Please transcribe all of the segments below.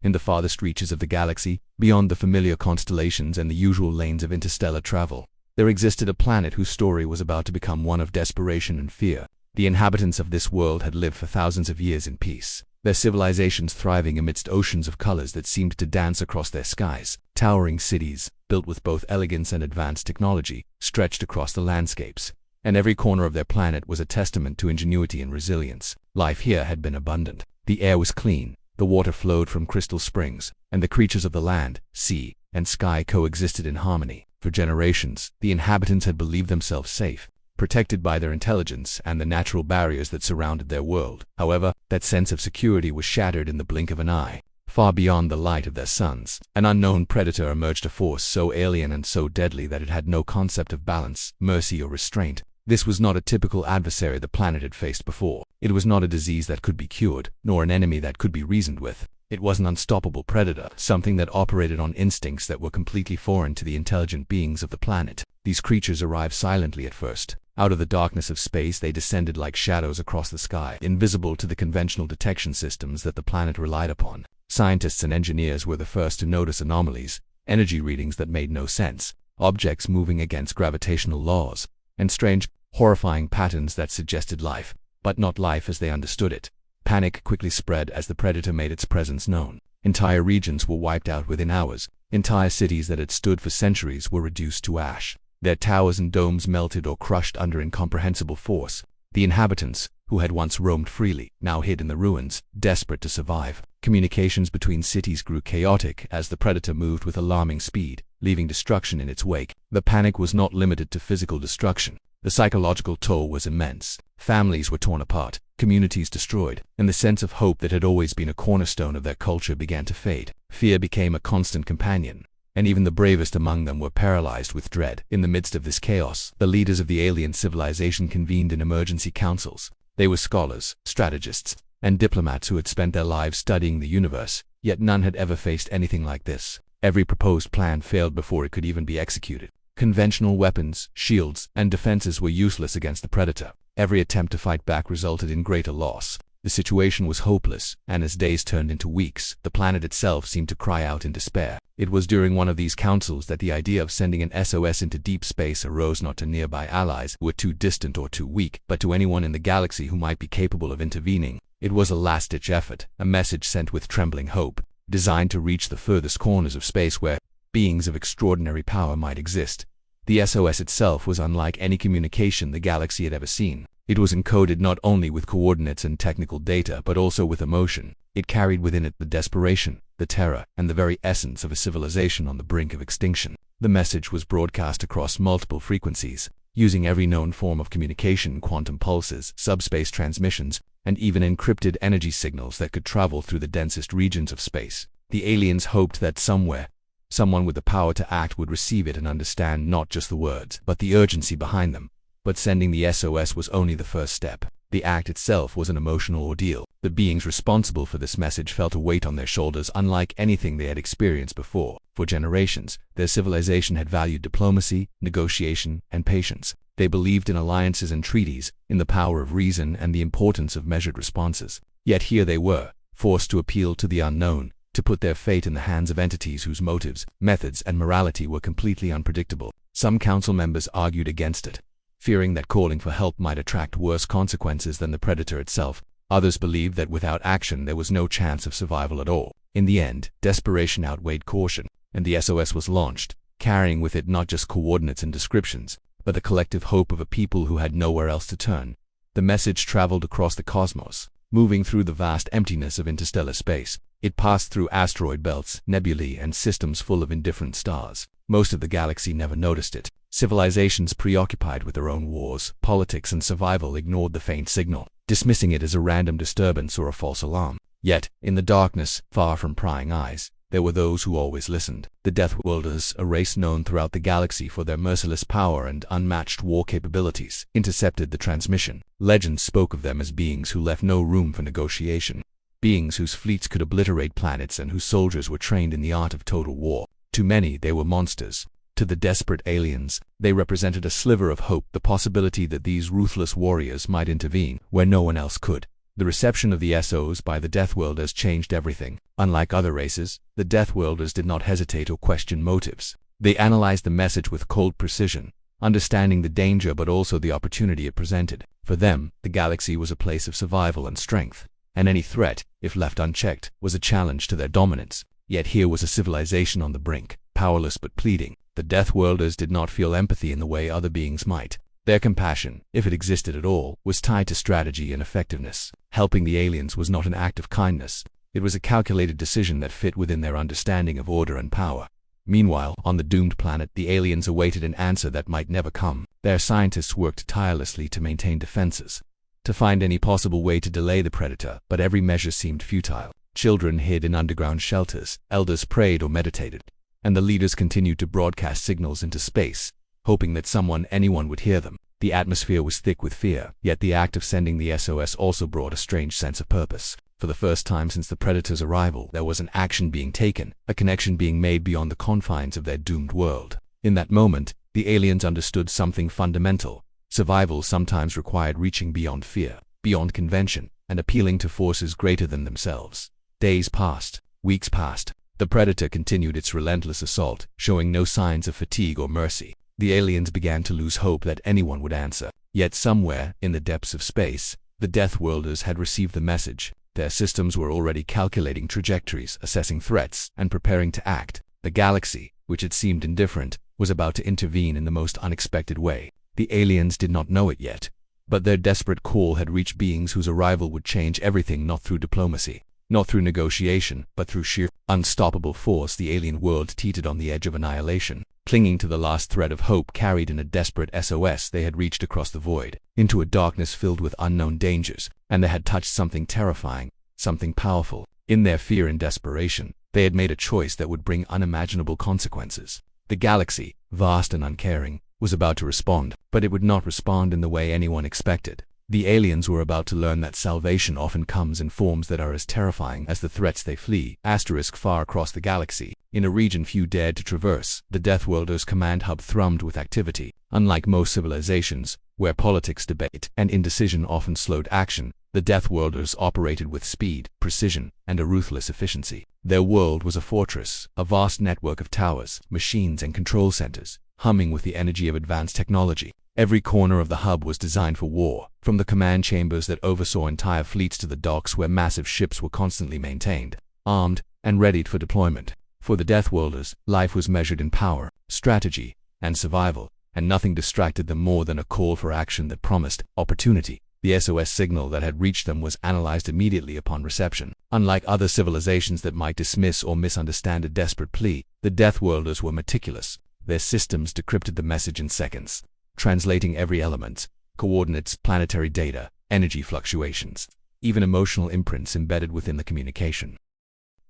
In the farthest reaches of the galaxy, beyond the familiar constellations and the usual lanes of interstellar travel, there existed a planet whose story was about to become one of desperation and fear. The inhabitants of this world had lived for thousands of years in peace, their civilizations thriving amidst oceans of colors that seemed to dance across their skies. Towering cities, built with both elegance and advanced technology, stretched across the landscapes, and every corner of their planet was a testament to ingenuity and resilience. Life here had been abundant. The air was clean, the water flowed from crystal springs, and the creatures of the land, sea, and sky coexisted in harmony. For generations, the inhabitants had believed themselves safe, protected by their intelligence and the natural barriers that surrounded their world. However, that sense of security was shattered in the blink of an eye. Far beyond the light of their suns, an unknown predator emerged, a force so alien and so deadly that it had no concept of balance, mercy, or restraint. This was not a typical adversary the planet had faced before. It was not a disease that could be cured, nor an enemy that could be reasoned with. It was an unstoppable predator, something that operated on instincts that were completely foreign to the intelligent beings of the planet. These creatures arrived silently at first. Out of the darkness of space they descended like shadows across the sky, invisible to the conventional detection systems that the planet relied upon. Scientists and engineers were the first to notice anomalies, energy readings that made no sense, objects moving against gravitational laws, and strange, horrifying patterns that suggested life, but not life as they understood it. Panic quickly spread as the predator made its presence known. Entire regions were wiped out within hours. Entire cities that had stood for centuries were reduced to ash. Their towers and domes melted or crushed under incomprehensible force. The inhabitants, who had once roamed freely, now hid in the ruins, desperate to survive. Communications between cities grew chaotic as the predator moved with alarming speed, leaving destruction in its wake. The panic was not limited to physical destruction. The psychological toll was immense. Families were torn apart, communities destroyed, and the sense of hope that had always been a cornerstone of their culture began to fade. Fear became a constant companion, and even the bravest among them were paralyzed with dread. In the midst of this chaos, the leaders of the alien civilization convened in emergency councils. They were scholars, strategists, and diplomats who had spent their lives studying the universe, yet none had ever faced anything like this. Every proposed plan failed before it could even be executed. Conventional weapons, shields, and defenses were useless against the predator. Every attempt to fight back resulted in greater loss. The situation was hopeless, and as days turned into weeks, the planet itself seemed to cry out in despair. It was during one of these councils that the idea of sending an SOS into deep space arose, not to nearby allies who were too distant or too weak, but to anyone in the galaxy who might be capable of intervening. It was a last-ditch effort, a message sent with trembling hope, designed to reach the furthest corners of space where beings of extraordinary power might exist. The SOS itself was unlike any communication the galaxy had ever seen. It was encoded not only with coordinates and technical data, but also with emotion. It carried within it the desperation, the terror, and the very essence of a civilization on the brink of extinction. The message was broadcast across multiple frequencies, using every known form of communication: quantum pulses, subspace transmissions, and even encrypted energy signals that could travel through the densest regions of space. The aliens hoped that somewhere, someone with the power to act would receive it and understand not just the words, but the urgency behind them. But sending the SOS was only the first step. The act itself was an emotional ordeal. The beings responsible for this message felt a weight on their shoulders unlike anything they had experienced before. For generations, their civilization had valued diplomacy, negotiation, and patience. They believed in alliances and treaties, in the power of reason and the importance of measured responses. Yet here they were, forced to appeal to the unknown, to put their fate in the hands of entities whose motives, methods, and morality were completely unpredictable. Some council members argued against it, fearing that calling for help might attract worse consequences than the predator itself. Others believed that without action there was no chance of survival at all. In the end, desperation outweighed caution, and the SOS was launched, carrying with it not just coordinates and descriptions, but the collective hope of a people who had nowhere else to turn. The message traveled across the cosmos, moving through the vast emptiness of interstellar space. It passed through asteroid belts, nebulae, and systems full of indifferent stars. Most of the galaxy never noticed it. Civilizations preoccupied with their own wars, politics, and survival ignored the faint signal, dismissing it as a random disturbance or a false alarm. Yet, in the darkness, far from prying eyes, there were those who always listened. The Deathworlders, a race known throughout the galaxy for their merciless power and unmatched war capabilities, intercepted the transmission. Legends spoke of them as beings who left no room for negotiation, beings whose fleets could obliterate planets and whose soldiers were trained in the art of total war. To many, they were monsters. To the desperate aliens, they represented a sliver of hope, the possibility that these ruthless warriors might intervene where no one else could. The reception of the SOS by the Deathworlders changed everything. Unlike other races, the Deathworlders did not hesitate or question motives. They analyzed the message with cold precision, understanding the danger but also the opportunity it presented. For them, the galaxy was a place of survival and strength, and any threat, if left unchecked, was a challenge to their dominance. Yet here was a civilization on the brink, powerless but pleading. The Deathworlders did not feel empathy in the way other beings might. Their compassion, if it existed at all, was tied to strategy and effectiveness. Helping the aliens was not an act of kindness. It was a calculated decision that fit within their understanding of order and power. Meanwhile, on the doomed planet, the aliens awaited an answer that might never come. Their scientists worked tirelessly to maintain defenses, to find any possible way to delay the predator, but every measure seemed futile. Children hid in underground shelters, elders prayed or meditated, and the leaders continued to broadcast signals into space, hoping that anyone would hear them. The atmosphere was thick with fear, yet the act of sending the SOS also brought a strange sense of purpose. For the first time since the Predator's arrival, there was an action being taken, a connection being made beyond the confines of their doomed world. In that moment, the aliens understood something fundamental. Survival sometimes required reaching beyond fear, beyond convention, and appealing to forces greater than themselves. Days passed, weeks passed. The Predator continued its relentless assault, showing no signs of fatigue or mercy. The aliens began to lose hope that anyone would answer. Yet somewhere, in the depths of space, the Deathworlders had received the message. Their systems were already calculating trajectories, assessing threats, and preparing to act. The galaxy, which had seemed indifferent, was about to intervene in the most unexpected way. The aliens did not know it yet, but their desperate call had reached beings whose arrival would change everything, not through diplomacy, not through negotiation, but through sheer, unstoppable force. The alien world teetered on the edge of annihilation. Clinging to the last thread of hope carried in a desperate SOS, they had reached across the void, into a darkness filled with unknown dangers, and they had touched something terrifying, something powerful. In their fear and desperation, they had made a choice that would bring unimaginable consequences. The galaxy, vast and uncaring, was about to respond, but it would not respond in the way anyone expected. The aliens were about to learn that salvation often comes in forms that are as terrifying as the threats they flee. Far across the galaxy, in a region few dared to traverse, the Deathworlders' command hub thrummed with activity. Unlike most civilizations, where politics, debate, and indecision often slowed action, the Deathworlders operated with speed, precision, and a ruthless efficiency. Their world was a fortress, a vast network of towers, machines, and control centers, humming with the energy of advanced technology. Every corner of the hub was designed for war, from the command chambers that oversaw entire fleets to the docks where massive ships were constantly maintained, armed, and readied for deployment. For the Deathworlders, life was measured in power, strategy, and survival, and nothing distracted them more than a call for action that promised opportunity. The SOS signal that had reached them was analyzed immediately upon reception. Unlike other civilizations that might dismiss or misunderstand a desperate plea, the Deathworlders were meticulous. Their systems decrypted the message in seconds, translating every element, coordinates, planetary data, energy fluctuations, even emotional imprints embedded within the communication.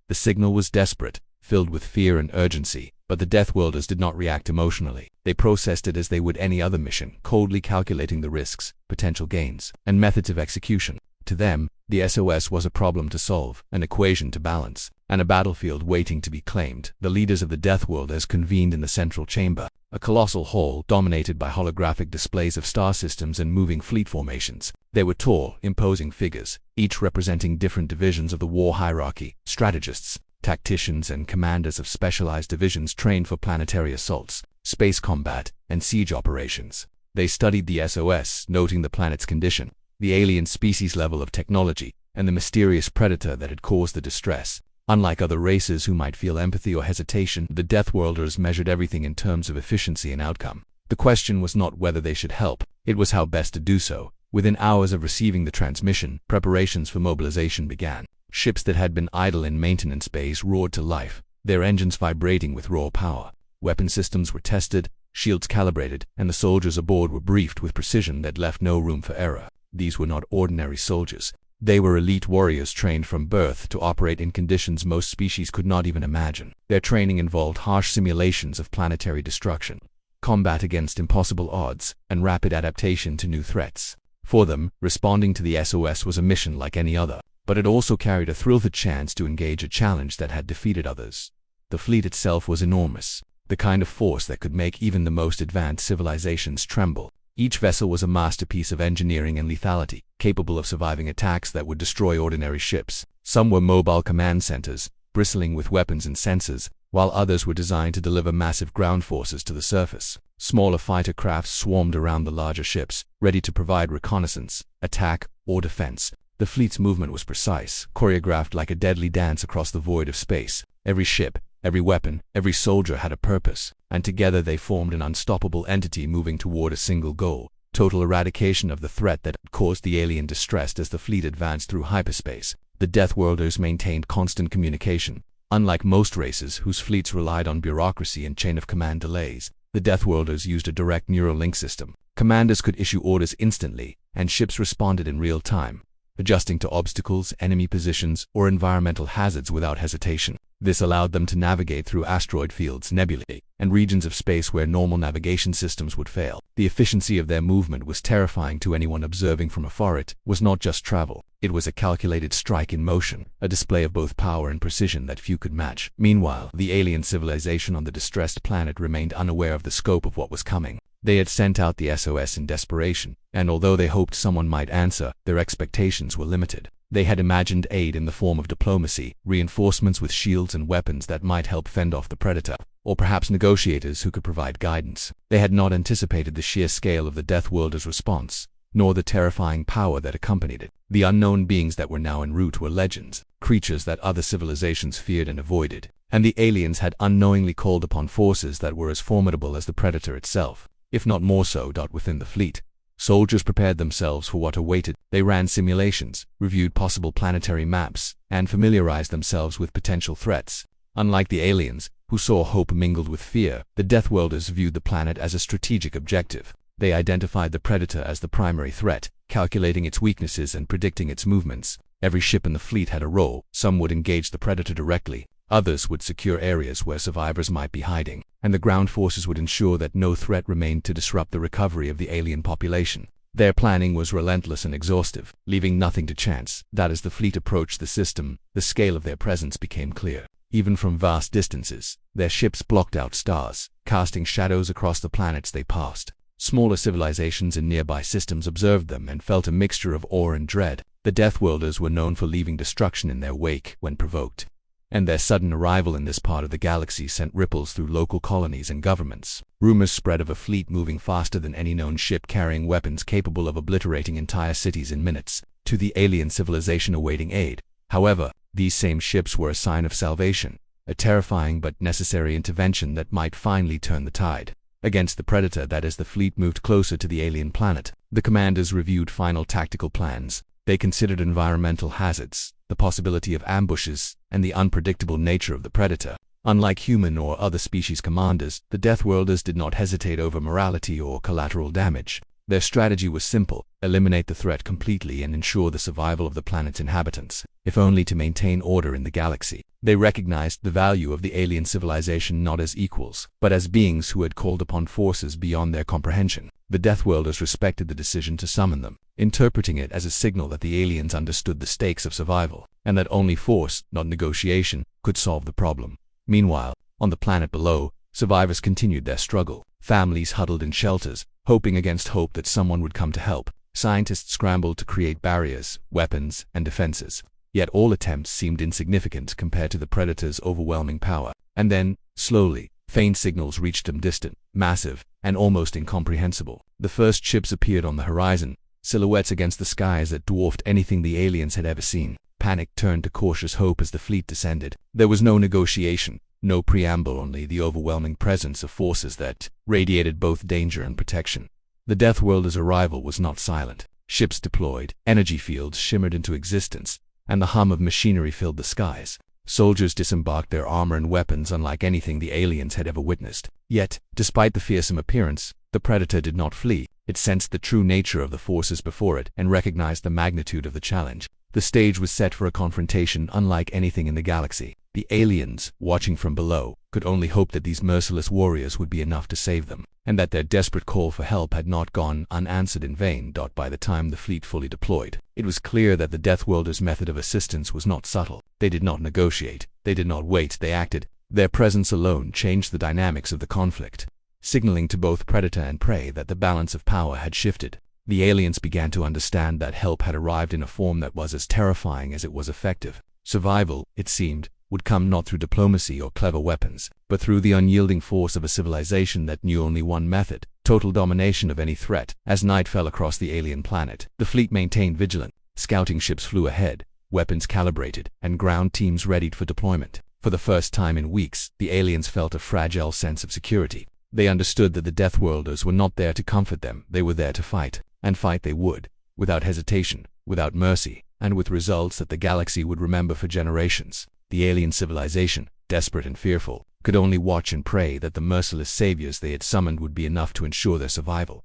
The signal was desperate, filled with fear and urgency, but the Deathworlders did not react emotionally. They processed it as they would any other mission, coldly calculating the risks, potential gains, and methods of execution. To them, the SOS was a problem to solve, an equation to balance, and a battlefield waiting to be claimed. The leaders of the Deathworlders convened in the central chamber, a colossal hall dominated by holographic displays of star systems and moving fleet formations. They were tall, imposing figures, each representing different divisions of the war hierarchy: strategists, tacticians, and commanders of specialized divisions trained for planetary assaults, space combat, and siege operations. They studied the SOS, noting the planet's condition, the alien species' level of technology, and the mysterious predator that had caused the distress. Unlike other races who might feel empathy or hesitation, the Deathworlders measured everything in terms of efficiency and outcome. The question was not whether they should help, it was how best to do so. Within hours of receiving the transmission, preparations for mobilization began. Ships that had been idle in maintenance bays roared to life, their engines vibrating with raw power. Weapon systems were tested, shields calibrated, and the soldiers aboard were briefed with precision that left no room for error. These were not ordinary soldiers. They were elite warriors trained from birth to operate in conditions most species could not even imagine. Their training involved harsh simulations of planetary destruction, combat against impossible odds, and rapid adaptation to new threats. For them, responding to the SOS was a mission like any other, but it also carried a thrill, the chance to engage a challenge that had defeated others. The fleet itself was enormous, the kind of force that could make even the most advanced civilizations tremble. Each vessel was a masterpiece of engineering and lethality, capable of surviving attacks that would destroy ordinary ships. Some were mobile command centers, bristling with weapons and sensors, while others were designed to deliver massive ground forces to the surface. Smaller fighter crafts swarmed around the larger ships, ready to provide reconnaissance, attack, or defense. The fleet's movement was precise, choreographed like a deadly dance across the void of space. Every ship, every weapon, every soldier had a purpose, and together they formed an unstoppable entity moving toward a single goal: total eradication of the threat that had caused the alien distress as the fleet advanced through hyperspace. The Deathworlders maintained constant communication. Unlike most races whose fleets relied on bureaucracy and chain-of-command delays, the Deathworlders used a direct neural link system. Commanders could issue orders instantly, and ships responded in real time, adjusting to obstacles, enemy positions, or environmental hazards without hesitation. This allowed them to navigate through asteroid fields, nebulae, and regions of space where normal navigation systems would fail. The efficiency of their movement was terrifying to anyone observing from afar. It was not just travel. It was a calculated strike in motion, a display of both power and precision that few could match. Meanwhile, the alien civilization on the distressed planet remained unaware of the scope of what was coming. They had sent out the SOS in desperation, and although they hoped someone might answer, their expectations were limited. They had imagined aid in the form of diplomacy, reinforcements with shields and weapons that might help fend off the predator, or perhaps negotiators who could provide guidance. They had not anticipated the sheer scale of the Deathworlders' response, nor the terrifying power that accompanied it. The unknown beings that were now en route were legends, creatures that other civilizations feared and avoided, and the aliens had unknowingly called upon forces that were as formidable as the predator itself, if not more so. Within the fleet, soldiers prepared themselves for what awaited. They ran simulations, reviewed possible planetary maps, and familiarized themselves with potential threats. Unlike the aliens, who saw hope mingled with fear, the Deathworlders viewed the planet as a strategic objective. They identified the predator as the primary threat, calculating its weaknesses and predicting its movements. Every ship in the fleet had a role. Some would engage the predator directly, others would secure areas where survivors might be hiding, and the ground forces would ensure that no threat remained to disrupt the recovery of the alien population. Their planning was relentless and exhaustive, leaving nothing to chance. As the fleet approached the system, the scale of their presence became clear. Even from vast distances, their ships blocked out stars, casting shadows across the planets they passed. Smaller civilizations in nearby systems observed them and felt a mixture of awe and dread. The Deathworlders were known for leaving destruction in their wake when provoked, and their sudden arrival in this part of the galaxy sent ripples through local colonies and governments. Rumors spread of a fleet moving faster than any known ship, carrying weapons capable of obliterating entire cities in minutes, to the alien civilization awaiting aid. However, these same ships were a sign of salvation, a terrifying but necessary intervention that might finally turn the tide against the predator. As the fleet moved closer to the alien planet, the commanders reviewed final tactical plans. They considered environmental hazards, the possibility of ambushes, and the unpredictable nature of the predator. Unlike human or other species commanders, the Deathworlders did not hesitate over morality or collateral damage. Their strategy was simple: eliminate the threat completely and ensure the survival of the planet's inhabitants, if only to maintain order in the galaxy. They recognized the value of the alien civilization not as equals, but as beings who had called upon forces beyond their comprehension. The Deathworlders respected the decision to summon them, interpreting it as a signal that the aliens understood the stakes of survival, and that only force, not negotiation, could solve the problem. Meanwhile, on the planet below, survivors continued their struggle. Families huddled in shelters, hoping against hope that someone would come to help. Scientists scrambled to create barriers, weapons, and defenses. Yet all attempts seemed insignificant compared to the predator's overwhelming power. And then, slowly, faint signals reached them, distant, massive, and almost incomprehensible. The first ships appeared on the horizon, silhouettes against the skies that dwarfed anything the aliens had ever seen. Panic turned to cautious hope as the fleet descended. There was no negotiation, no preamble, only the overwhelming presence of forces that radiated both danger and protection. The Deathworlders' arrival was not silent. Ships deployed, energy fields shimmered into existence, and the hum of machinery filled the skies. Soldiers disembarked their armor and weapons unlike anything the aliens had ever witnessed. Yet, despite the fearsome appearance, the predator did not flee. It sensed the true nature of the forces before it and recognized the magnitude of the challenge. The stage was set for a confrontation unlike anything in the galaxy. The aliens, watching from below, could only hope that these merciless warriors would be enough to save them, and that their desperate call for help had not gone unanswered in vain. By the time the fleet fully deployed, it was clear that the Deathworlders' method of assistance was not subtle. They did not negotiate, they did not wait, they acted. Their presence alone changed the dynamics of the conflict. signaling to both predator and prey that the balance of power had shifted. The aliens began to understand that help had arrived in a form that was as terrifying as it was effective. Survival, it seemed, would come not through diplomacy or clever weapons, but through the unyielding force of a civilization that knew only one method: total domination of any threat. As night fell across the alien planet, the fleet maintained vigilant. Scouting ships flew ahead, weapons calibrated, and ground teams readied for deployment. For the first time in weeks, the aliens felt a fragile sense of security. They understood that the Deathworlders were not there to comfort them, they were there to fight. And fight they would, without hesitation, without mercy, and with results that the galaxy would remember for generations. The alien civilization, desperate and fearful, could only watch and pray that the merciless saviors they had summoned would be enough to ensure their survival.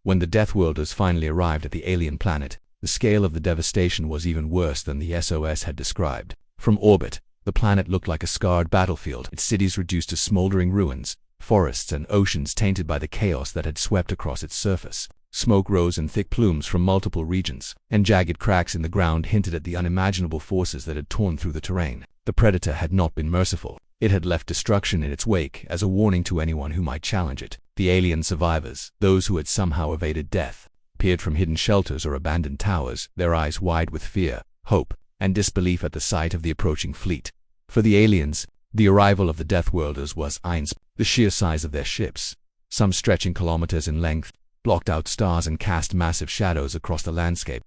When the Deathworlders finally arrived at the alien planet, the scale of the devastation was even worse than the SOS had described. From orbit, the planet looked like a scarred battlefield, its cities reduced to smoldering ruins, forests and oceans tainted by the chaos that had swept across its surface. Smoke rose in thick plumes from multiple regions, and jagged cracks in the ground hinted at the unimaginable forces that had torn through the terrain. The Predator had not been merciful. It had left destruction in its wake as a warning to anyone who might challenge it. The alien survivors, those who had somehow evaded death, peered from hidden shelters or abandoned towers, their eyes wide with fear, hope, and disbelief at the sight of the approaching fleet. For the aliens, the arrival of the Deathworlders was eins. The sheer size of their ships, some stretching kilometers in length, blocked out stars and cast massive shadows across the landscape.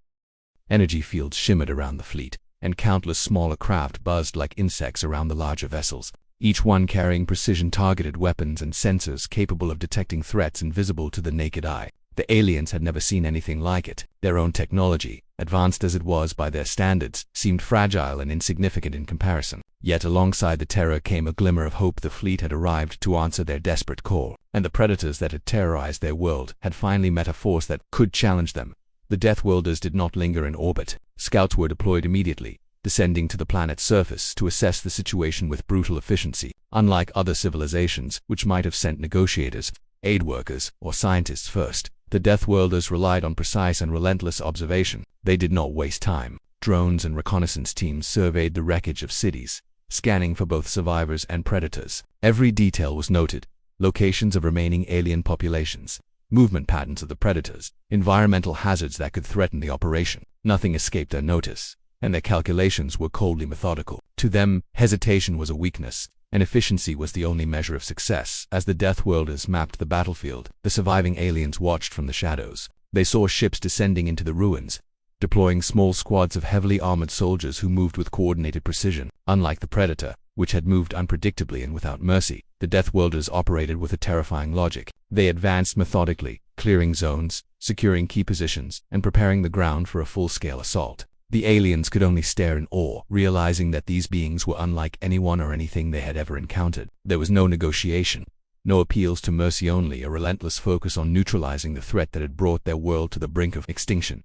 Energy fields shimmered around the fleet, and countless smaller craft buzzed like insects around the larger vessels, each one carrying precision-targeted weapons and sensors capable of detecting threats invisible to the naked eye. The aliens had never seen anything like it. Their own technology, advanced as it was by their standards, seemed fragile and insignificant in comparison. Yet alongside the terror came a glimmer of hope. The fleet had arrived to answer their desperate call, and the predators that had terrorized their world had finally met a force that could challenge them. The Deathworlders did not linger in orbit. Scouts were deployed immediately, descending to the planet's surface to assess the situation with brutal efficiency. Unlike other civilizations, which might have sent negotiators, aid workers, or scientists first, the Deathworlders relied on precise and relentless observation. They did not waste time. Drones and reconnaissance teams surveyed the wreckage of cities, scanning for both survivors and predators. Every detail was noted: locations of remaining alien populations, movement patterns of the predators, environmental hazards that could threaten the operation. Nothing escaped their notice, and their calculations were coldly methodical. To them, hesitation was a weakness, and efficiency was the only measure of success. As the Deathworlders mapped the battlefield, the surviving aliens watched from the shadows. They saw ships descending into the ruins, deploying small squads of heavily armored soldiers who moved with coordinated precision. Unlike the Predator, which had moved unpredictably and without mercy, the Deathworlders operated with a terrifying logic. They advanced methodically, clearing zones, securing key positions, and preparing the ground for a full-scale assault. The aliens could only stare in awe, realizing that these beings were unlike anyone or anything they had ever encountered. There was no negotiation, no appeals to mercy, only a relentless focus on neutralizing the threat that had brought their world to the brink of extinction.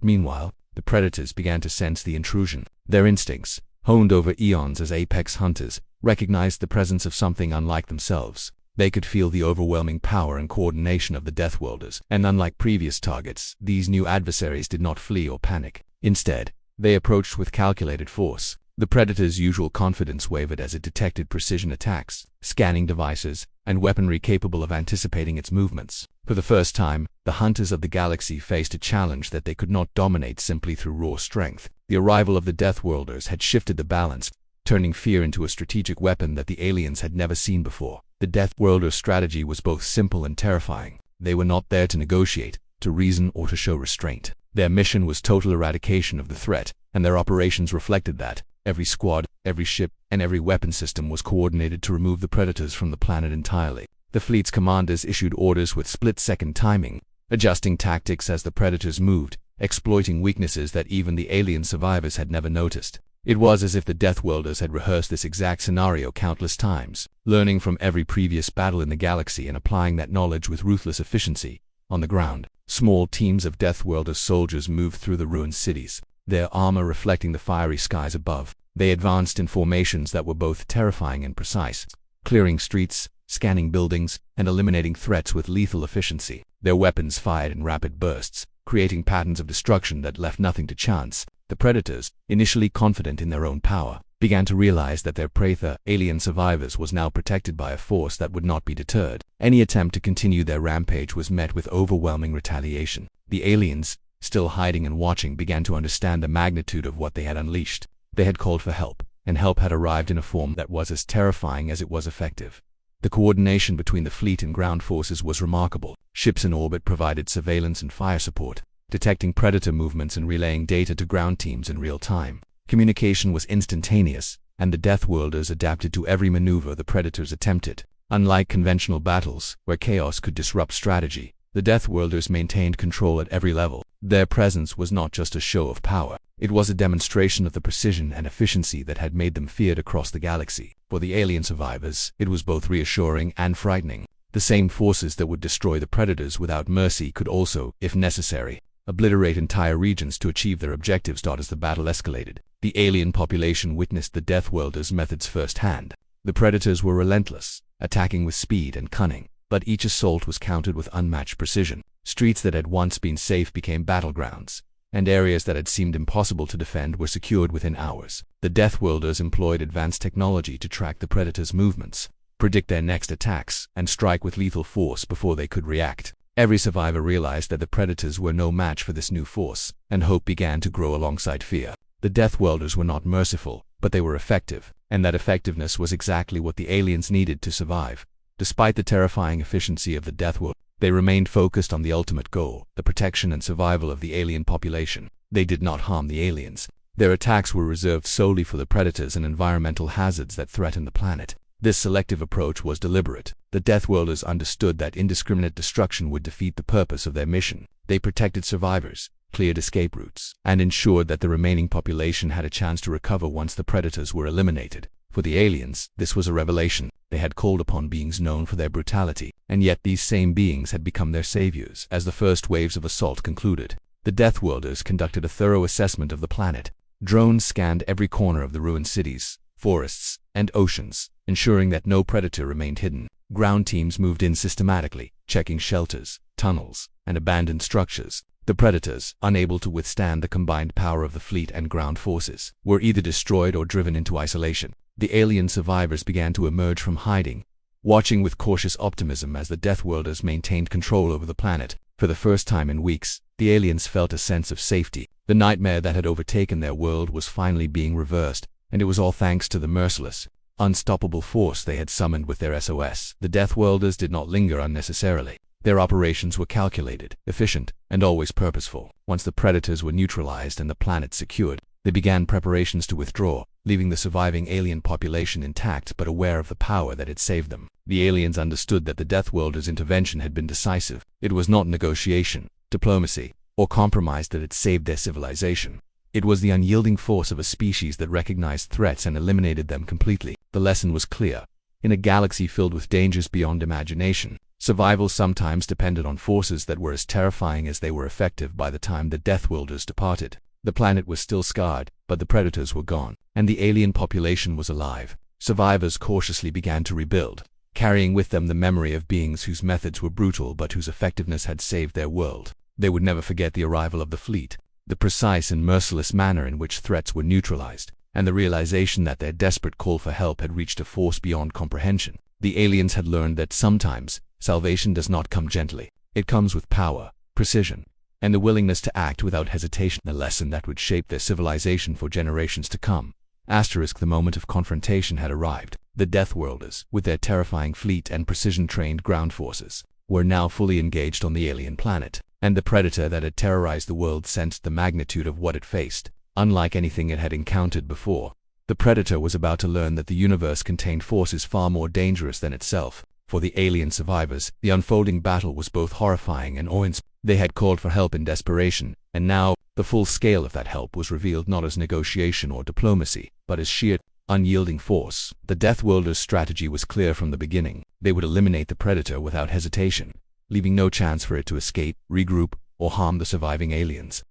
Meanwhile, the predators began to sense the intrusion. Their instincts, honed over eons as apex hunters, recognized the presence of something unlike themselves. They could feel the overwhelming power and coordination of the Deathworlders, and unlike previous targets, these new adversaries did not flee or panic. Instead, they approached with calculated force. The Predator's usual confidence wavered as it detected precision attacks, scanning devices, and weaponry capable of anticipating its movements. For the first time, the hunters of the galaxy faced a challenge that they could not dominate simply through raw strength. The arrival of the Deathworlders had shifted the balance, turning fear into a strategic weapon that the aliens had never seen before. The Deathworlder strategy was both simple and terrifying. They were not there to negotiate, to reason, or to show restraint. Their mission was total eradication of the threat, and their operations reflected that. Every squad, every ship, and every weapon system was coordinated to remove the predators from the planet entirely. The fleet's commanders issued orders with split-second timing, adjusting tactics as the predators moved, exploiting weaknesses that even the alien survivors had never noticed. It was as if the Deathworlders had rehearsed this exact scenario countless times, learning from every previous battle in the galaxy and applying that knowledge with ruthless efficiency. On the ground, small teams of Deathworlder soldiers moved through the ruined cities, their armor reflecting the fiery skies above. They advanced in formations that were both terrifying and precise, clearing streets, scanning buildings, and eliminating threats with lethal efficiency. Their weapons fired in rapid bursts, creating patterns of destruction that left nothing to chance. The predators, initially confident in their own power, began to realize that their prey, the alien survivors, was now protected by a force that would not be deterred. Any attempt to continue their rampage was met with overwhelming retaliation. The aliens, still hiding and watching, began to understand the magnitude of what they had unleashed. They had called for help, and help had arrived in a form that was as terrifying as it was effective. The coordination between the fleet and ground forces was remarkable. Ships in orbit provided surveillance and fire support, detecting predator movements and relaying data to ground teams in real time. Communication was instantaneous, and the Deathworlders adapted to every maneuver the predators attempted. Unlike conventional battles, where chaos could disrupt strategy, the Deathworlders maintained control at every level. Their presence was not just a show of power. It was a demonstration of the precision and efficiency that had made them feared across the galaxy. For the alien survivors, it was both reassuring and frightening. The same forces that would destroy the predators without mercy could also, if necessary, obliterate entire regions to achieve their objectives. As the battle escalated, the alien population witnessed the Deathworlders' methods firsthand. The predators were relentless, attacking with speed and cunning, but each assault was countered with unmatched precision. Streets that had once been safe became battlegrounds, and areas that had seemed impossible to defend were secured within hours. The Deathworlders employed advanced technology to track the predators' movements, predict their next attacks, and strike with lethal force before they could react. Every survivor realized that the predators were no match for this new force, and hope began to grow alongside fear. The Deathworlders were not merciful, but they were effective, and that effectiveness was exactly what the aliens needed to survive. Despite the terrifying efficiency of the Deathworld, they remained focused on the ultimate goal, the protection and survival of the alien population. They did not harm the aliens. Their attacks were reserved solely for the predators and environmental hazards that threatened the planet. This selective approach was deliberate. The Deathworlders understood that indiscriminate destruction would defeat the purpose of their mission. They protected survivors, cleared escape routes, and ensured that the remaining population had a chance to recover once the predators were eliminated. For the aliens, this was a revelation. They had called upon beings known for their brutality, and yet these same beings had become their saviors. As the first waves of assault concluded, the Deathworlders conducted a thorough assessment of the planet. Drones scanned every corner of the ruined cities, forests, and oceans, ensuring that no predator remained hidden. Ground teams moved in systematically, checking shelters, tunnels, and abandoned structures. The predators, unable to withstand the combined power of the fleet and ground forces, were either destroyed or driven into isolation. The alien survivors began to emerge from hiding, watching with cautious optimism as the Deathworlders maintained control over the planet. For the first time in weeks, the aliens felt a sense of safety. The nightmare that had overtaken their world was finally being reversed, and it was all thanks to the merciless, unstoppable force they had summoned with their SOS. The Deathworlders did not linger unnecessarily. Their operations were calculated, efficient, and always purposeful. Once the predators were neutralized and the planet secured, they began preparations to withdraw, leaving the surviving alien population intact but aware of the power that had saved them. The aliens understood that the Deathworlders' intervention had been decisive. It was not negotiation, diplomacy, or compromise that had saved their civilization. It was the unyielding force of a species that recognized threats and eliminated them completely. The lesson was clear. In a galaxy filled with dangers beyond imagination, survival sometimes depended on forces that were as terrifying as they were effective. By the time the Deathworlders departed, the planet was still scarred, but the predators were gone, and the alien population was alive. Survivors cautiously began to rebuild, carrying with them the memory of beings whose methods were brutal but whose effectiveness had saved their world. They would never forget the arrival of the fleet, the precise and merciless manner in which threats were neutralized, and the realization that their desperate call for help had reached a force beyond comprehension. The aliens had learned that sometimes salvation does not come gently. It comes with power, precision, and the willingness to act without hesitation, a lesson that would shape their civilization for generations to come. The moment of confrontation had arrived. The Deathworlders, with their terrifying fleet and precision-trained ground forces, were now fully engaged on the alien planet, and the predator that had terrorized the world sensed the magnitude of what it faced. Unlike anything it had encountered before, the predator was about to learn that the universe contained forces far more dangerous than itself. For the alien survivors, the unfolding battle was both horrifying and awe-inspiring. They had called for help in desperation, and now, the full scale of that help was revealed not as negotiation or diplomacy, but as sheer, unyielding force. The Deathworlders' strategy was clear from the beginning. They would eliminate the predator without hesitation, leaving no chance for it to escape, regroup, or harm the surviving aliens.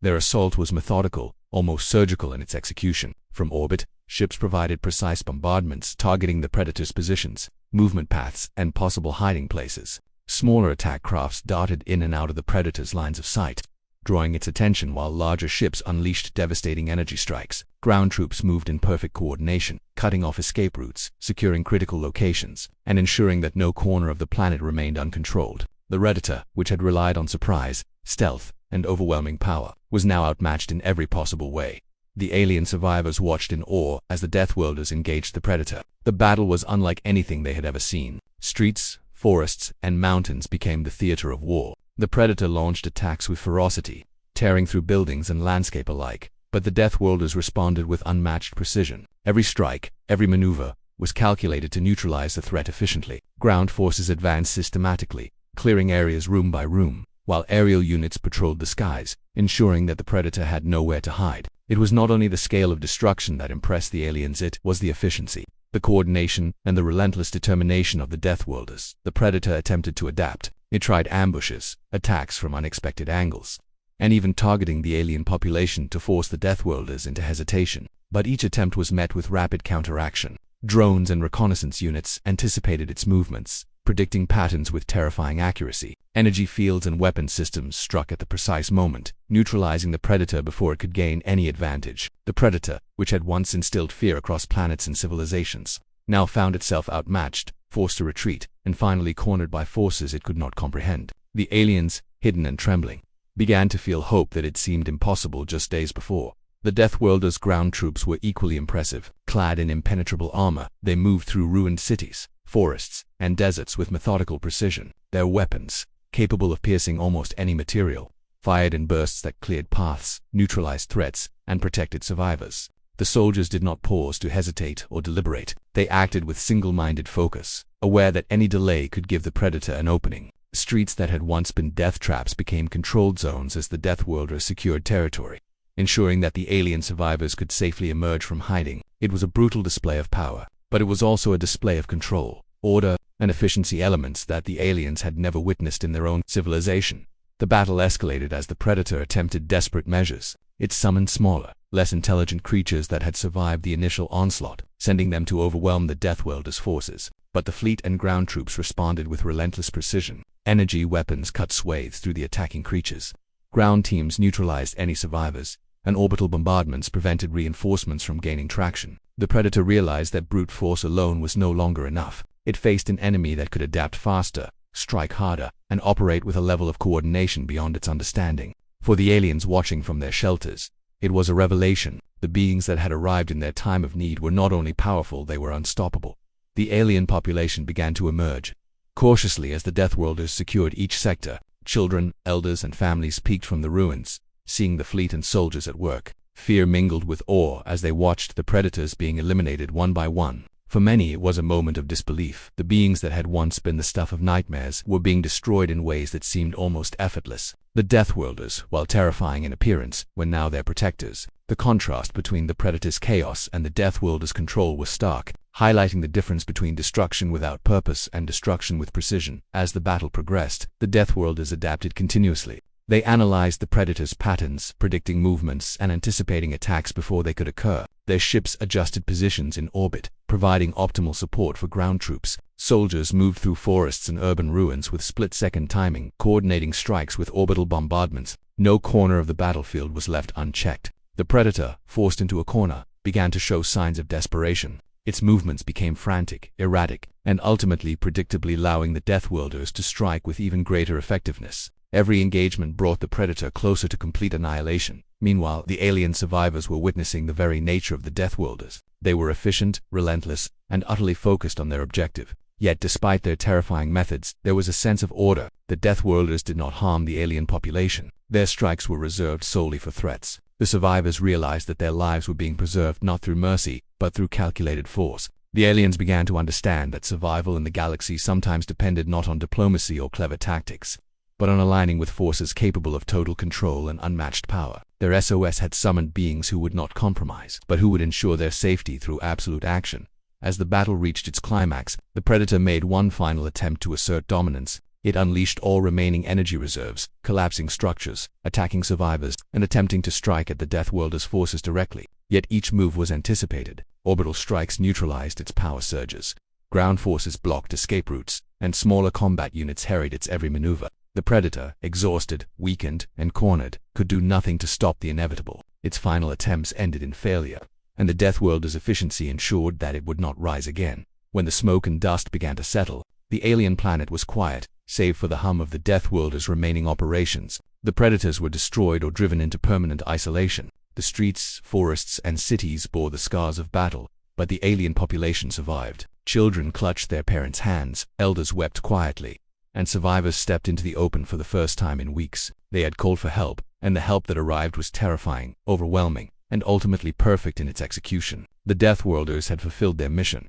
Their assault was methodical, almost surgical in its execution. From orbit, ships provided precise bombardments targeting the predator's positions, movement paths, and possible hiding places. Smaller attack crafts darted in and out of the predator's lines of sight, drawing its attention while larger ships unleashed devastating energy strikes. Ground troops moved in perfect coordination, cutting off escape routes, securing critical locations, and ensuring that no corner of the planet remained uncontrolled. The Redditor, which had relied on surprise, stealth, and overwhelming power, was now outmatched in every possible way. The alien survivors watched in awe as the Deathworlders engaged the Predator. The battle was unlike anything they had ever seen. Streets, forests, and mountains became the theater of war. The Predator launched attacks with ferocity, tearing through buildings and landscape alike, but the Deathworlders responded with unmatched precision. Every strike, every maneuver, was calculated to neutralize the threat efficiently. Ground forces advanced systematically, clearing areas room by room, while aerial units patrolled the skies, ensuring that the Predator had nowhere to hide. It was not only the scale of destruction that impressed the aliens, it was the efficiency, the coordination, and the relentless determination of the Deathworlders. The Predator attempted to adapt. It tried ambushes, attacks from unexpected angles, and even targeting the alien population to force the Deathworlders into hesitation. But each attempt was met with rapid counteraction. Drones and reconnaissance units anticipated its movements, predicting patterns with terrifying accuracy. Energy fields and weapon systems struck at the precise moment, neutralizing the Predator before it could gain any advantage. The Predator, which had once instilled fear across planets and civilizations, now found itself outmatched, forced to retreat, and finally cornered by forces it could not comprehend. The aliens, hidden and trembling, began to feel hope that had seemed impossible just days before. The Deathworlders' ground troops were equally impressive. Clad in impenetrable armor, they moved through ruined cities, forests, and deserts with methodical precision. Their weapons, capable of piercing almost any material, fired in bursts that cleared paths, neutralized threats, and protected survivors. The soldiers did not pause to hesitate or deliberate. They acted with single-minded focus, aware that any delay could give the Predator an opening. Streets that had once been death traps became controlled zones as the Deathworlders secured territory, ensuring that the alien survivors could safely emerge from hiding. It was a brutal display of power, but it was also a display of control, order, and efficiency, elements that the aliens had never witnessed in their own civilization. The battle escalated as the Predator attempted desperate measures. It summoned smaller, less intelligent creatures that had survived the initial onslaught, sending them to overwhelm the Deathworlders' forces. But the fleet and ground troops responded with relentless precision. Energy weapons cut swathes through the attacking creatures. Ground teams neutralized any survivors, and orbital bombardments prevented reinforcements from gaining traction. The Predator realized that brute force alone was no longer enough. It faced an enemy that could adapt faster, strike harder, and operate with a level of coordination beyond its understanding. For the aliens watching from their shelters, it was a revelation. The beings that had arrived in their time of need were not only powerful, they were unstoppable. The alien population began to emerge. Cautiously, as the Deathworlders secured each sector, children, elders, and families peeked from the ruins, seeing the fleet and soldiers at work. Fear mingled with awe as they watched the Predators being eliminated one by one. For many, it was a moment of disbelief. The beings that had once been the stuff of nightmares were being destroyed in ways that seemed almost effortless. The Deathworlders, while terrifying in appearance, were now their protectors. The contrast between the Predator's chaos and the Deathworlders' control was stark, highlighting the difference between destruction without purpose and destruction with precision. As the battle progressed, the Deathworlders adapted continuously. They analyzed the Predator's patterns, predicting movements and anticipating attacks before they could occur. Their ships adjusted positions in orbit, providing optimal support for ground troops. Soldiers moved through forests and urban ruins with split-second timing, coordinating strikes with orbital bombardments. No corner of the battlefield was left unchecked. The Predator, forced into a corner, began to show signs of desperation. Its movements became frantic, erratic, and ultimately predictably allowing the Deathworlders to strike with even greater effectiveness. Every engagement brought the Predator closer to complete annihilation. Meanwhile, the alien survivors were witnessing the very nature of the Deathworlders. They were efficient, relentless, and utterly focused on their objective. Yet despite their terrifying methods, there was a sense of order. The Deathworlders did not harm the alien population. Their strikes were reserved solely for threats. The survivors realized that their lives were being preserved not through mercy, but through calculated force. The aliens began to understand that survival in the galaxy sometimes depended not on diplomacy or clever tactics, but on aligning with forces capable of total control and unmatched power. Their SOS had summoned beings who would not compromise, but who would ensure their safety through absolute action. As the battle reached its climax, the Predator made one final attempt to assert dominance. It unleashed all remaining energy reserves, collapsing structures, attacking survivors, and attempting to strike at the Deathworlders' forces directly. Yet each move was anticipated. Orbital strikes neutralized its power surges. Ground forces blocked escape routes, and smaller combat units harried its every maneuver. The Predator, exhausted, weakened, and cornered, could do nothing to stop the inevitable. Its final attempts ended in failure, and the Deathworlders' efficiency ensured that it would not rise again. When the smoke and dust began to settle, the alien planet was quiet, save for the hum of the Deathworlders' remaining operations. The Predators were destroyed or driven into permanent isolation. The streets, forests, and cities bore the scars of battle, but the alien population survived. Children clutched their parents' hands, elders wept quietly, and survivors stepped into the open for the first time in weeks. They had called for help, and the help that arrived was terrifying, overwhelming, and ultimately perfect in its execution. The Deathworlders had fulfilled their mission.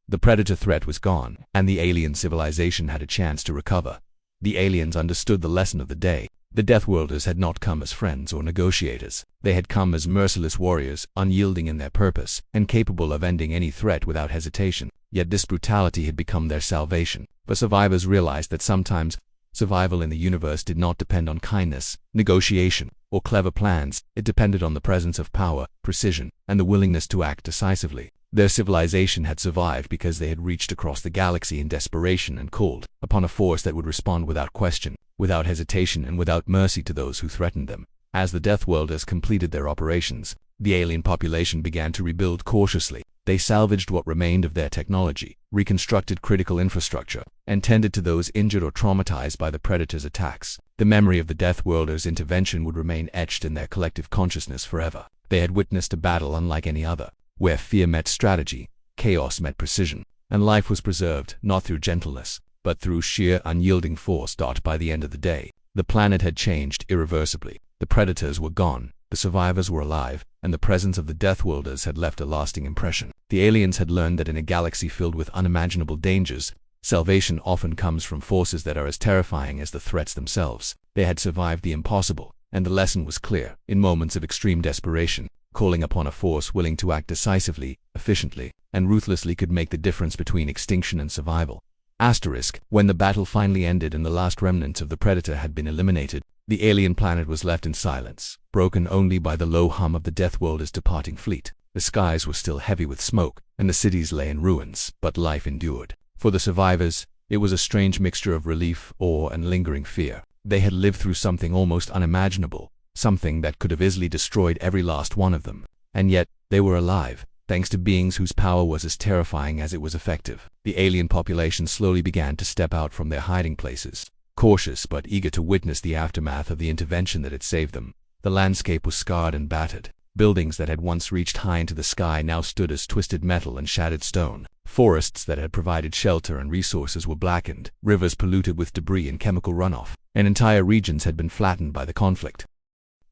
The Predator threat was gone, and the alien civilization had a chance to recover. The aliens understood the lesson of the day. The Deathworlders had not come as friends or negotiators. They had come as merciless warriors, unyielding in their purpose, and capable of ending any threat without hesitation. Yet this brutality had become their salvation. For survivors realized that sometimes survival in the universe did not depend on kindness, negotiation, or clever plans. It depended on the presence of power, precision, and the willingness to act decisively. Their civilization had survived because they had reached across the galaxy in desperation and called upon a force that would respond without question, without hesitation, and without mercy to those who threatened them. As the Deathworlders completed their operations, the alien population began to rebuild cautiously. They salvaged what remained of their technology, reconstructed critical infrastructure, and tended to those injured or traumatized by the Predator's attacks. The memory of the Deathworlders' intervention would remain etched in their collective consciousness forever. They had witnessed a battle unlike any other, where fear met strategy, chaos met precision, and life was preserved not through gentleness, but through sheer unyielding force. By the end of the day, the planet had changed irreversibly. The Predators were gone, the survivors were alive, and the presence of the Deathworlders had left a lasting impression. The aliens had learned that in a galaxy filled with unimaginable dangers, salvation often comes from forces that are as terrifying as the threats themselves. They had survived the impossible, and the lesson was clear. In moments of extreme desperation, calling upon a force willing to act decisively, efficiently, and ruthlessly could make the difference between extinction and survival. When the battle finally ended and the last remnants of the Predator had been eliminated, the alien planet was left in silence, broken only by the low hum of the Deathworlders' departing fleet. The skies were still heavy with smoke, and the cities lay in ruins, but life endured. For the survivors, it was a strange mixture of relief, awe, and lingering fear. They had lived through something almost unimaginable, something that could have easily destroyed every last one of them. And yet, they were alive, thanks to beings whose power was as terrifying as it was effective. The alien population slowly began to step out from their hiding places, cautious but eager to witness the aftermath of the intervention that had saved them. The landscape was scarred and battered. Buildings that had once reached high into the sky now stood as twisted metal and shattered stone. Forests that had provided shelter and resources were blackened, rivers polluted with debris and chemical runoff, and entire regions had been flattened by the conflict.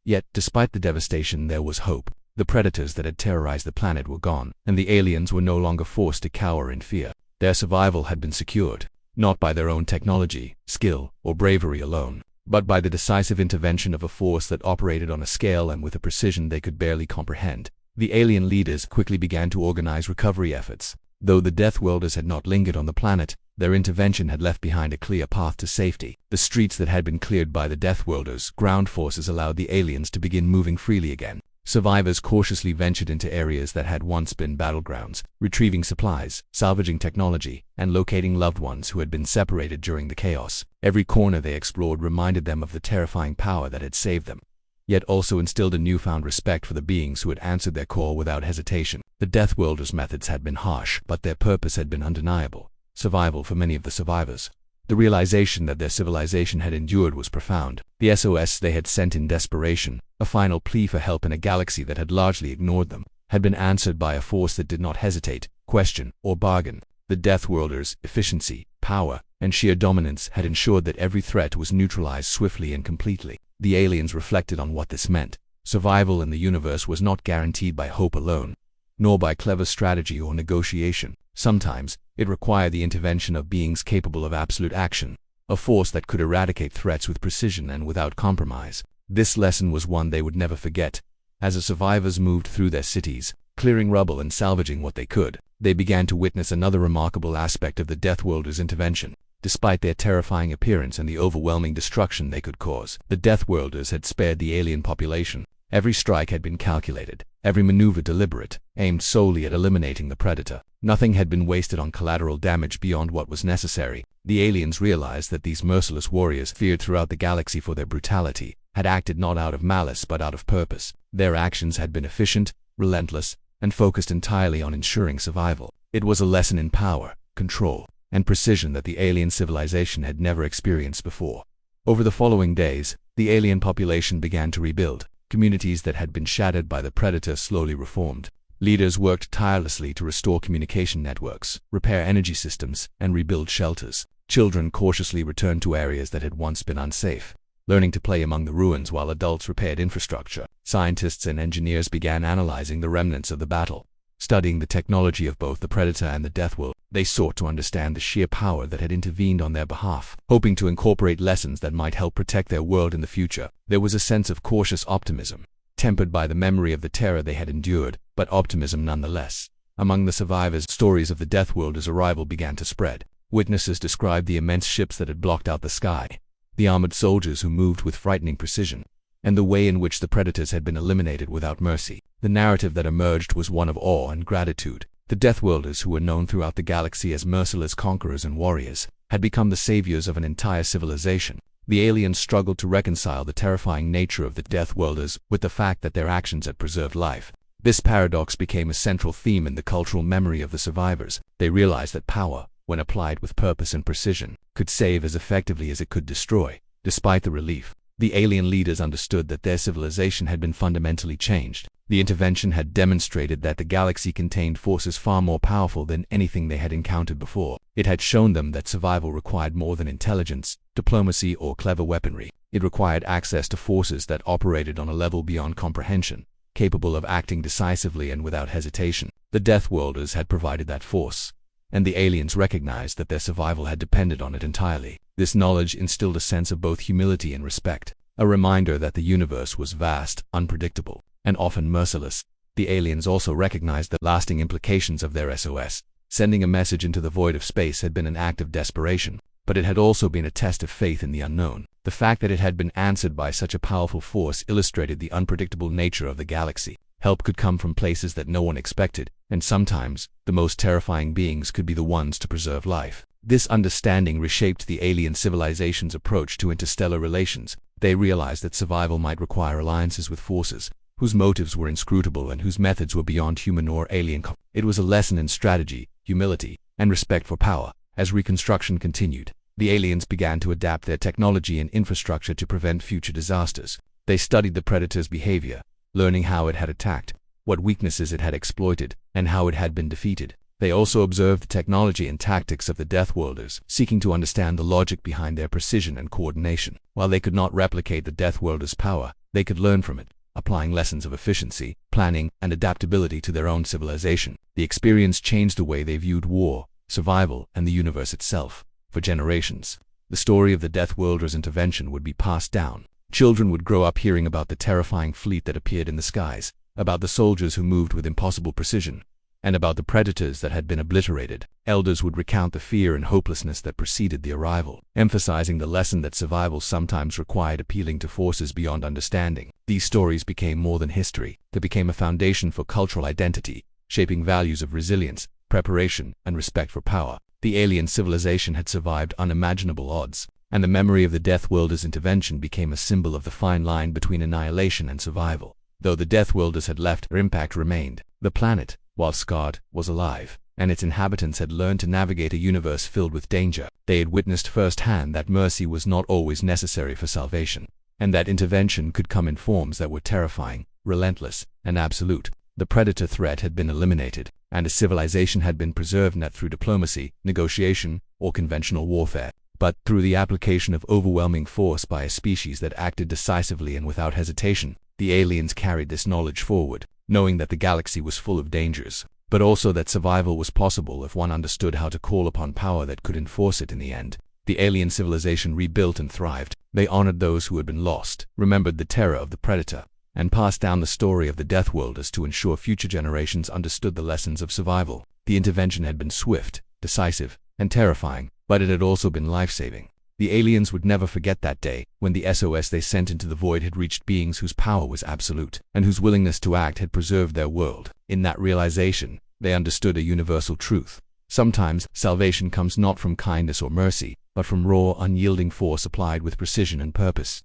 Yet, despite the devastation, there was hope. The Predators that had terrorized the planet were gone, and the aliens were no longer forced to cower in fear. Their survival had been secured, not by their own technology, skill, or bravery alone, but by the decisive intervention of a force that operated on a scale and with a precision they could barely comprehend. The alien leaders quickly began to organize recovery efforts. Though the Deathworlders had not lingered on the planet, their intervention had left behind a clear path to safety. The streets that had been cleared by the Deathworlders' ground forces allowed the aliens to begin moving freely again. Survivors cautiously ventured into areas that had once been battlegrounds, retrieving supplies, salvaging technology, and locating loved ones who had been separated during the chaos. Every corner they explored reminded them of the terrifying power that had saved them, yet also instilled a newfound respect for the beings who had answered their call without hesitation. The Deathworlders' methods had been harsh, but their purpose had been undeniable: survival for many of the survivors. The realization that their civilization had endured was profound. The SOS they had sent in desperation, a final plea for help in a galaxy that had largely ignored them, had been answered by a force that did not hesitate, question, or bargain. The Deathworlders' efficiency, power, and sheer dominance had ensured that every threat was neutralized swiftly and completely. The aliens reflected on what this meant. Survival in the universe was not guaranteed by hope alone, nor by clever strategy or negotiation. Sometimes, it required the intervention of beings capable of absolute action, a force that could eradicate threats with precision and without compromise. This lesson was one they would never forget. As the survivors moved through their cities, clearing rubble and salvaging what they could, they began to witness another remarkable aspect of the Deathworlders' intervention. Despite their terrifying appearance and the overwhelming destruction they could cause, the Deathworlders had spared the alien population. Every strike had been calculated, every maneuver deliberate, aimed solely at eliminating the Predator. Nothing had been wasted on collateral damage beyond what was necessary. The aliens realized that these merciless warriors, feared throughout the galaxy for their brutality, had acted not out of malice but out of purpose. Their actions had been efficient, relentless, and focused entirely on ensuring survival. It was a lesson in power, control, and precision that the alien civilization had never experienced before. Over the following days, the alien population began to rebuild. Communities that had been shattered by the Predator slowly reformed. Leaders worked tirelessly to restore communication networks, repair energy systems, and rebuild shelters. Children cautiously returned to areas that had once been unsafe, learning to play among the ruins while adults repaired infrastructure. Scientists and engineers began analyzing the remnants of the battle. Studying the technology of both the Predator and the Deathworld, they sought to understand the sheer power that had intervened on their behalf, hoping to incorporate lessons that might help protect their world in the future. There was a sense of cautious optimism, tempered by the memory of the terror they had endured, but optimism nonetheless. Among the survivors, stories of the Deathworlders' arrival began to spread. Witnesses described the immense ships that had blocked out the sky, the armored soldiers who moved with frightening precision, and the way in which the Predators had been eliminated without mercy. The narrative that emerged was one of awe and gratitude. The Deathworlders, who were known throughout the galaxy as merciless conquerors and warriors, had become the saviors of an entire civilization. The aliens struggled to reconcile the terrifying nature of the Deathworlders with the fact that their actions had preserved life. This paradox became a central theme in the cultural memory of the survivors. They realized that power, when applied with purpose and precision, could save as effectively as it could destroy. Despite the relief, the alien leaders understood that their civilization had been fundamentally changed. The intervention had demonstrated that the galaxy contained forces far more powerful than anything they had encountered before. It had shown them that survival required more than intelligence, diplomacy, or clever weaponry. It required access to forces that operated on a level beyond comprehension, capable of acting decisively and without hesitation. The Deathworlders had provided that force, and the aliens recognized that their survival had depended on it entirely. This knowledge instilled a sense of both humility and respect, a reminder that the universe was vast, unpredictable, and often merciless. The aliens also recognized the lasting implications of their SOS. Sending a message into the void of space had been an act of desperation, but it had also been a test of faith in the unknown. The fact that it had been answered by such a powerful force illustrated the unpredictable nature of the galaxy. Help could come from places that no one expected, and sometimes, the most terrifying beings could be the ones to preserve life. This understanding reshaped the alien civilization's approach to interstellar relations. They realized that survival might require alliances with forces whose motives were inscrutable and whose methods were beyond human or alien. It was a lesson in strategy, humility, and respect for power. As reconstruction continued, the aliens began to adapt their technology and infrastructure to prevent future disasters. They studied the Predator's behavior, learning how it had attacked, what weaknesses it had exploited, and how it had been defeated. They also observed the technology and tactics of the Deathworlders, seeking to understand the logic behind their precision and coordination. While they could not replicate the Deathworlders' power, they could learn from it, applying lessons of efficiency, planning, and adaptability to their own civilization. The experience changed the way they viewed war, survival, and the universe itself. For generations, the story of the Deathworlders' intervention would be passed down. Children would grow up hearing about the terrifying fleet that appeared in the skies, about the soldiers who moved with impossible precision, and about the Predators that had been obliterated. Elders would recount the fear and hopelessness that preceded the arrival, emphasizing the lesson that survival sometimes required appealing to forces beyond understanding. These stories became more than history. They became a foundation for cultural identity, shaping values of resilience, preparation, and respect for power. The alien civilization had survived unimaginable odds, and the memory of the Deathworlders' intervention became a symbol of the fine line between annihilation and survival. Though the Deathworlders had left, their impact remained. The planet, while scarred, was alive, and its inhabitants had learned to navigate a universe filled with danger. They had witnessed firsthand that mercy was not always necessary for salvation, and that intervention could come in forms that were terrifying, relentless, and absolute. The Predator threat had been eliminated, and a civilization had been preserved not through diplomacy, negotiation, or conventional warfare, but through the application of overwhelming force by a species that acted decisively and without hesitation. The aliens carried this knowledge forward, knowing that the galaxy was full of dangers, but also that survival was possible if one understood how to call upon power that could enforce it in the end. The alien civilization rebuilt and thrived. They honored those who had been lost, remembered the terror of the Predator, and passed down the story of the Deathworlders to ensure future generations understood the lessons of survival. The intervention had been swift, decisive, and terrifying, but it had also been life-saving. The aliens would never forget that day, when the SOS they sent into the void had reached beings whose power was absolute, and whose willingness to act had preserved their world. In that realization, they understood a universal truth. Sometimes, salvation comes not from kindness or mercy, but from raw, unyielding force applied with precision and purpose.